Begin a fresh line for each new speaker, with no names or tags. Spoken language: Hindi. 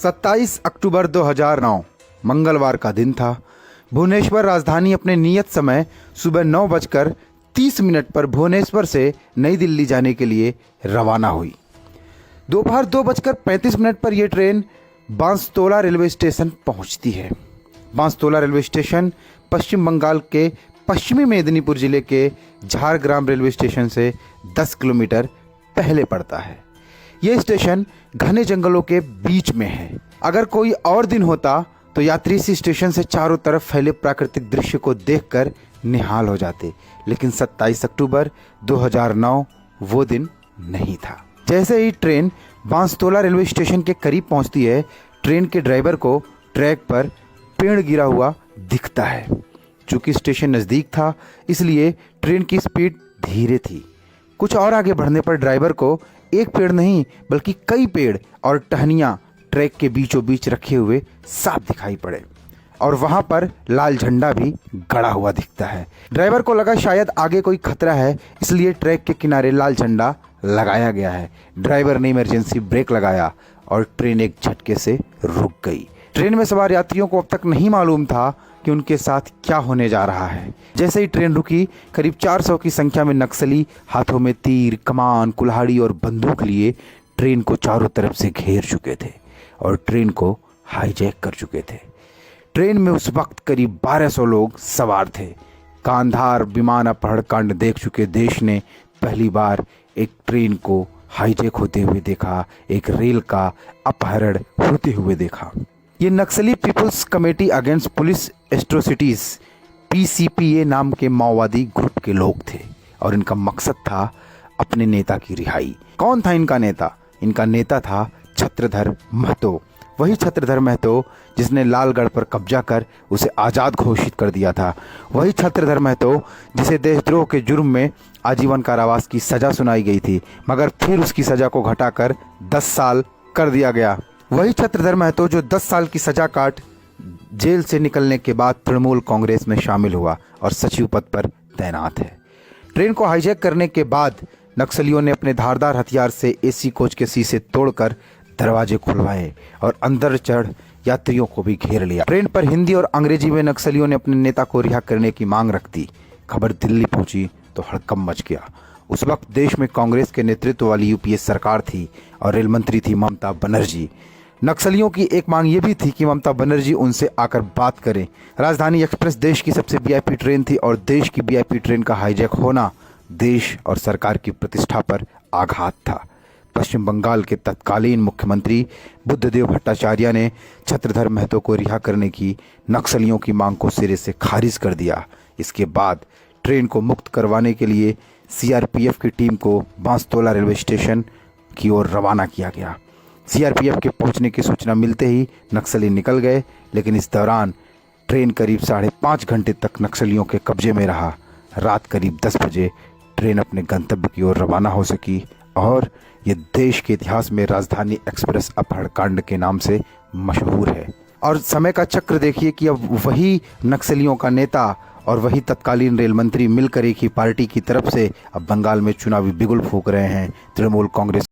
27 अक्टूबर 2009 मंगलवार का दिन था। भुवनेश्वर राजधानी अपने नियत समय सुबह 9:30 पर भुवनेश्वर से नई दिल्ली जाने के लिए रवाना हुई। दोपहर 2:35 पर यह ट्रेन बांसतोला रेलवे स्टेशन पहुंचती है। बांसतोला रेलवे स्टेशन पश्चिम बंगाल के पश्चिमी मेदिनीपुर जिले के झारग्राम रेलवे स्टेशन से 10 किलोमीटर पहले पड़ता है। यह स्टेशन घने जंगलों के बीच में है। अगर कोई और दिन होता तो यात्री इस स्टेशन से चारों तरफ फैले प्राकृतिक दृश्य को देखकर निहाल हो जाते, लेकिन 27 अक्टूबर 2009 वो दिन नहीं था। जैसे ही ट्रेन बांसतोला रेलवे स्टेशन के करीब पहुंचती है, ट्रेन के ड्राइवर को ट्रैक पर पेड़ गिरा हुआ दिखता है। चूंकि स्टेशन नज़दीक था, इसलिए ट्रेन की स्पीड धीरे थी। कुछ और आगे बढ़ने पर ड्राइवर को एक पेड़ नहीं बल्कि कई पेड़ और टहनियाँ ट्रैक के बीचों बीच रखे हुए साफ दिखाई पड़े और वहां पर लाल झंडा भी गड़ा हुआ दिखता है। ड्राइवर को लगा शायद आगे कोई खतरा है, इसलिए ट्रैक के किनारे लाल झंडा लगाया गया है। ड्राइवर ने इमरजेंसी ब्रेक लगाया और ट्रेन एक झटके से रुक गई। ट्रेन में सवार यात्रियों को अब तक नहीं मालूम था कि उनके साथ क्या होने जा रहा है। जैसे ही ट्रेन रुकी, करीब 400 की संख्या में नक्सली हाथों में तीर, कमान, कुल्हाड़ी और बंदूक लिए ट्रेन को चारों तरफ से घेर चुके थे और ट्रेन को हाईजैक कर चुके थे। ट्रेन में उस वक्त करीब 1200 लोग सवार थे। कांधार विमान अपहरण कांड देख चुके देश ने पहली बार एक ट्रेन को हाईजैक होते हुए देखा, एक रेल का अपहरण होते हुए देखा। ये नक्सली people's committee against police atrocities PCPA नाम के माओवादी ग्रुप के लोग थे और इनका मकसद था अपने नेता की रिहाई। कौन था इनका नेता? इनका नेता था छत्रधर महतो। वही छत्रधर महतो जिसने लालगढ़ पर कब्जा कर उसे आज़ाद घोषित कर दिया था। वही छत्रधर महतो जिसे देशद्रोह के जुर्म में आजीवन कारावास की सजा सुनाई गई थी, मगर फिर उसकी सजा को घटाकर 10 साल कर दिया गया। वही छत्रधर महतो जो 10 साल की सजा काट जेल से निकलने के बाद तृणमूल कांग्रेस में शामिल हुआ और सचिव पद पर तैनात है। ट्रेन को हाईजैक करने के बाद नक्सलियों ने अपने धारदार हथियार से AC कोच के शीशे तोड़कर दरवाजे खुलवाए और अंदर चढ़ यात्रियों को भी घेर लिया। ट्रेन पर हिंदी और अंग्रेजी में नक्सलियों ने अपने नेता को रिहा करने की मांग रख दी। खबर दिल्ली पहुंची तो हड़कंप मच गया। उस वक्त देश में कांग्रेस के नेतृत्व वाली UPA सरकार थी और रेल मंत्री थी ममता बनर्जी। नक्सलियों की एक मांग ये भी थी कि ममता बनर्जी उनसे आकर बात करें। राजधानी एक्सप्रेस देश की सबसे VIP ट्रेन थी और देश की VIP ट्रेन का हाईजैक होना देश और सरकार की प्रतिष्ठा पर आघात था। पश्चिम बंगाल के तत्कालीन मुख्यमंत्री बुद्धदेव भट्टाचार्य ने छत्रधर महतो को रिहा करने की नक्सलियों की मांग को सिरे से खारिज कर दिया। इसके बाद ट्रेन को मुक्त करवाने के लिए CRPF की टीम को बांसतोला रेलवे स्टेशन की ओर रवाना किया गया। CRPF के पहुंचने की सूचना मिलते ही नक्सली निकल गए, लेकिन इस दौरान ट्रेन करीब 5.5 घंटे तक नक्सलियों के कब्जे में रहा। रात करीब 10 बजे ट्रेन अपने गंतव्य की ओर रवाना हो सकी और ये देश के इतिहास में राजधानी एक्सप्रेस अपहरण कांड के नाम से मशहूर है। और समय का चक्र देखिए कि अब वही नक्सलियों का नेता और वही तत्कालीन रेल मंत्री मिलकर एक ही पार्टी की तरफ से अब बंगाल में चुनावी बिगुल फूंक रहे हैं। तृणमूल कांग्रेस